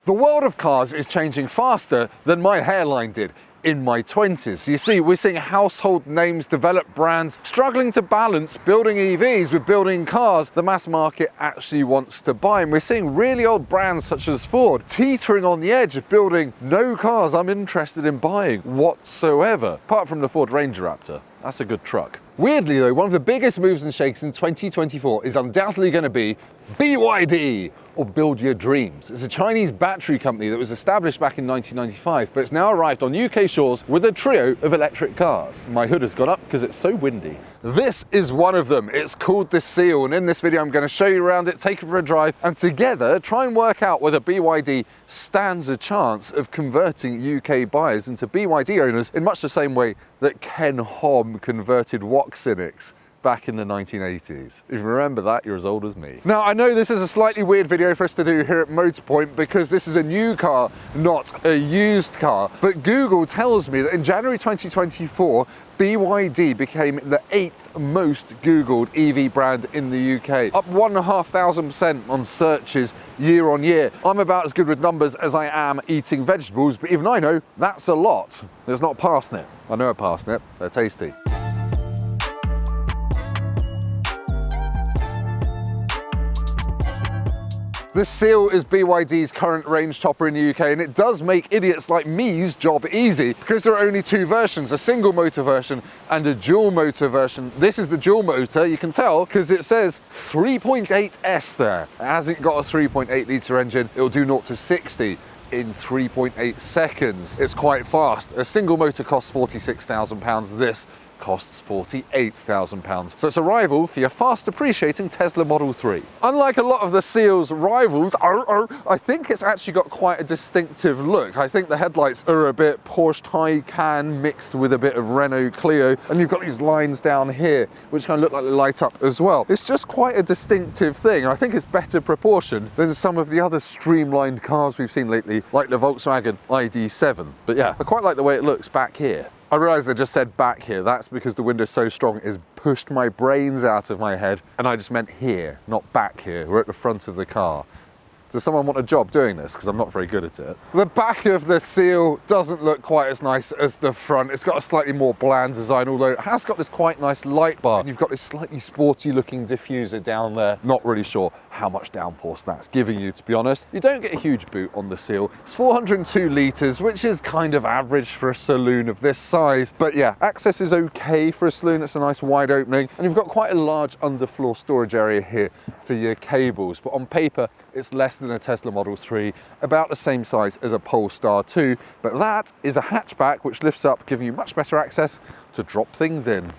The world of cars is changing faster than my hairline did in my 20s. You see, we're seeing household names, developed brands, struggling to balance building EVs with building cars the mass market actually wants to buy. And we're seeing really old brands such as Ford teetering on the edge of building no cars I'm interested in buying whatsoever, apart from the Ford Ranger Raptor. That's a good truck. Weirdly though, one of the biggest moves and shakes in 2024 is undoubtedly going to be BYD, or Build Your Dreams. It's a Chinese battery company that was established back in 1995, but it's now arrived on UK shores with a trio of electric cars. My hood has gone up because it's so windy. This is one of them. It's called the Seal, and in this video I'm going to show you around it, take it for a drive, and together try and work out whether BYD stands a chance of converting UK buyers into BYD owners in much the same way that Ken Hom converted Woxinics back in the 1980s. If you remember that, you're as old as me. Now, I know this is a slightly weird video for us to do here at Motorpoint because this is a new car, not a used car. But Google tells me that in January 2024, BYD became the 8th most Googled EV brand in the UK, up 1,500% on searches year on year. I'm about as good with numbers as I am eating vegetables, but even I know that's a lot. There's not parsnip. I know a parsnip, they're tasty. The Seal is BYD's current range topper in the UK, and it does make idiots like me's job easy because there are only two versions, a single motor version and a dual motor version. This is the dual motor, you can tell because it says 3.8S there. It hasn't got a 3.8 litre engine, it'll do 0 to 60 in 3.8 seconds. It's quite fast. A single motor costs £46,000, this costs £48,000. So it's a rival for your fast appreciating Tesla Model 3. Unlike a lot of the Seal's rivals, I think it's actually got quite a distinctive look. I think the headlights are a bit Porsche Taycan mixed with a bit of Renault Clio, and you've got these lines down here which kind of look like they light up as well. It's just quite a distinctive thing. I think it's better proportioned than some of the other streamlined cars we've seen lately, like the Volkswagen ID.7. But yeah, I quite like the way it looks back here. I realised I just said back here. That's because the window's so strong it's pushed my brains out of my head, and I just meant here, not back here. We're at the front of the car. Does someone want a job doing this? Because I'm not very good at it. The back of the Seal doesn't look quite as nice as the front. It's got a slightly more bland design, although it has got this quite nice light bar. And you've got this slightly sporty looking diffuser down there. Not really sure how much downforce that's giving you, to be honest. You don't get a huge boot on the Seal. It's 402 litres, which is kind of average for a saloon of this size. But yeah, access is okay for a saloon. It's a nice wide opening. And you've got quite a large underfloor storage area here for your cables. But on paper, it's less than a Tesla Model 3, about the same size as a Polestar 2, but that is a hatchback which lifts up, giving you much better access to drop things in.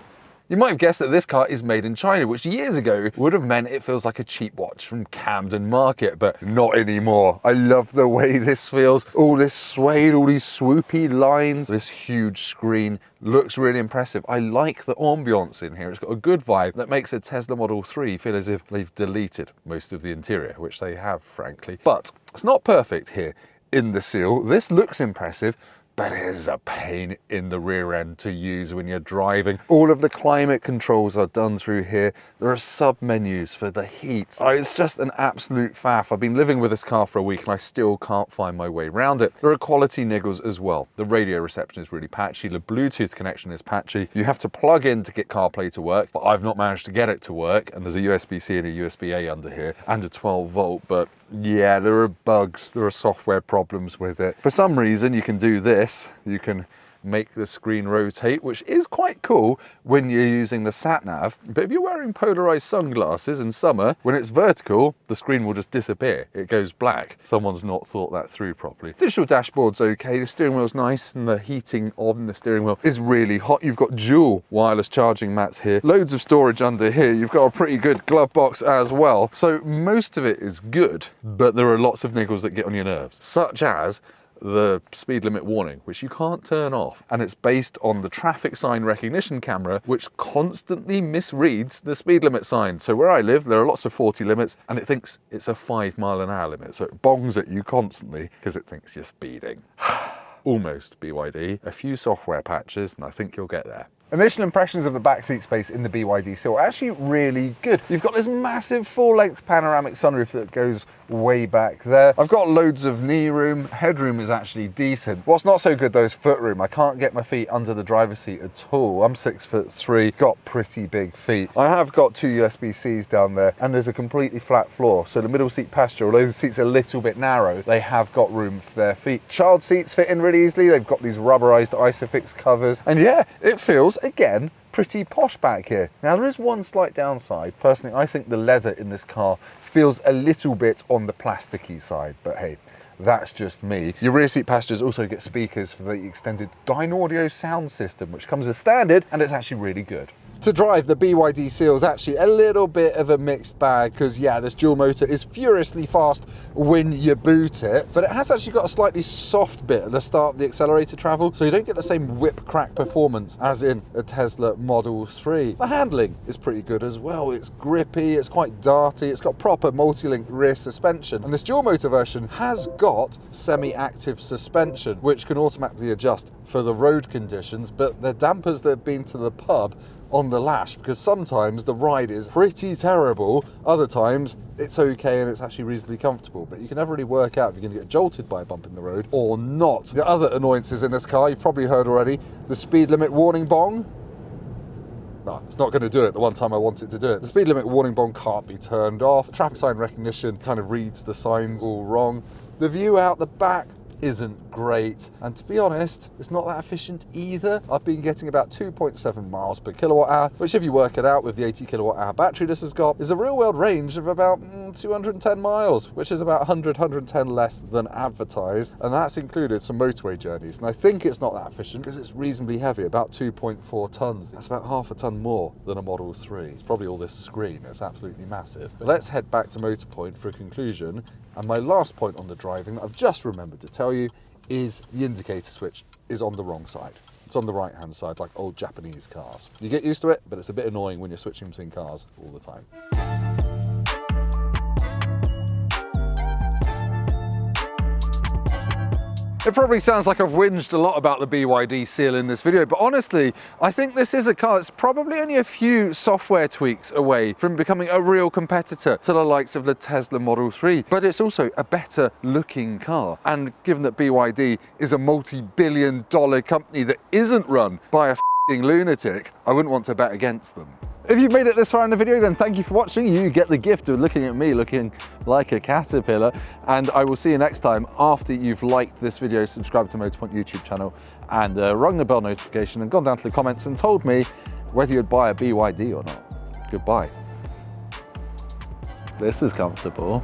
You might have guessed that this car is made in China, which years ago would have meant it feels like a cheap watch from Camden Market, but not anymore. I love the way this feels. All this suede, all these swoopy lines, this huge screen looks really impressive. I like the ambiance in here. It's got a good vibe that makes a Tesla Model 3 feel as if they've deleted most of the interior, which they have, frankly. But it's not perfect here in the Seal. This looks impressive, but it is a pain in the rear end to use when you're driving. All of the climate controls are done through here. There are sub-menus for the heat. It's just an absolute faff. I've been living with this car for a week and I still can't find my way around it. There are quality niggles as well. The radio reception is really patchy. The Bluetooth connection is patchy. You have to plug in to get CarPlay to work, but I've not managed to get it to work. And there's a USB-C and a USB-A under here and a 12 volt, but yeah, there are bugs, there are software problems with it. For some reason, you can do this. You can make the screen rotate, which is quite cool when you're using the sat nav. But if you're wearing polarized sunglasses in summer, when it's vertical, the screen will just disappear. It goes black. Someone's not thought that through properly. Digital dashboard's okay. The steering wheel's nice, and the heating on the steering wheel is really hot. You've got dual wireless charging mats here. Loads of storage under here. You've got a pretty good glove box as well. So most of it is good, but there are lots of niggles that get on your nerves, such as the speed limit warning, which you can't turn off, and it's based on the traffic sign recognition camera, which constantly misreads the speed limit sign. So where I live, there are lots of 40 limits, and it thinks it's a 5-mile-an-hour limit, so it bongs at you constantly because it thinks you're speeding. Almost, BYD. A few software patches, and I think you'll get there. Initial impressions of the back seat space in the BYD Seal are actually really good. You've got this massive full-length panoramic sunroof that goes way back there. I've got loads of knee room. Headroom is actually decent. What's not so good though is foot room. I can't get my feet under the driver's seat at all. I'm 6'3", got pretty big feet. I have got 2 USB-Cs down there and there's a completely flat floor. So the middle seat passenger, although the seat's a little bit narrow, they have got room for their feet. Child seats fit in really easily. They've got these rubberized Isofix covers. And yeah, it feels, again, pretty posh back here. Now there is one slight downside. Personally, I think the leather in this car feels a little bit on the plasticky side, but hey, that's just me. Your rear seat passengers also get speakers for the extended Dynaudio sound system, which comes as standard, and it's actually really good. To drive, the BYD Seal is actually a little bit of a mixed bag because, yeah, this dual motor is furiously fast when you boot it, but it has actually got a slightly soft bit at the start of the accelerator travel, so you don't get the same whip crack performance as in a Tesla Model 3. The handling is pretty good as well. It's grippy, it's quite darty, it's got proper multi-link rear suspension, and this dual motor version has got semi-active suspension, which can automatically adjust for the road conditions, but the dampers that have been to the pub on the lash, because sometimes the ride is pretty terrible, other times it's okay and it's actually reasonably comfortable, but you can never really work out if you're going to get jolted by a bump in the road or not. The other annoyances in this car, you've probably heard already, the speed limit warning bong. No, it's not going to do it the one time I want it to do it. The speed limit warning bong can't be turned off. Traffic sign recognition kind of reads the signs all wrong. The view out the back isn't great, and to be honest, it's not that efficient either. I've been getting about 2.7 miles per kilowatt hour, which if you work it out with the 80 kilowatt hour battery this has got, is a real world range of about 210 miles, which is about 110 less than advertised, and that's included some motorway journeys. And I think it's not that efficient because it's reasonably heavy, about 2.4 tons. That's about half a ton more than a Model 3. It's probably all this screen, it's absolutely massive. But let's head back to Motorpoint for a conclusion. And my last point on the driving that I've just remembered to tell you is the indicator switch is on the wrong side. It's on the right hand side, like old Japanese cars. You get used to it, but it's a bit annoying when you're switching between cars all the time. It probably sounds like I've whinged a lot about the BYD Seal in this video, but honestly, I think this is a car that's probably only a few software tweaks away from becoming a real competitor to the likes of the Tesla Model 3, but it's also a better looking car. And given that BYD is a multi-billion-dollar company that isn't run by a f***ing lunatic, I wouldn't want to bet against them. If you've made it this far in the video, then thank you for watching. You get the gift of looking at me looking like a caterpillar, and I will see you next time after you've liked this video, subscribed to the Motorpoint YouTube channel, and rung the bell notification and gone down to the comments and told me whether you'd buy a BYD or not. Goodbye. This is comfortable.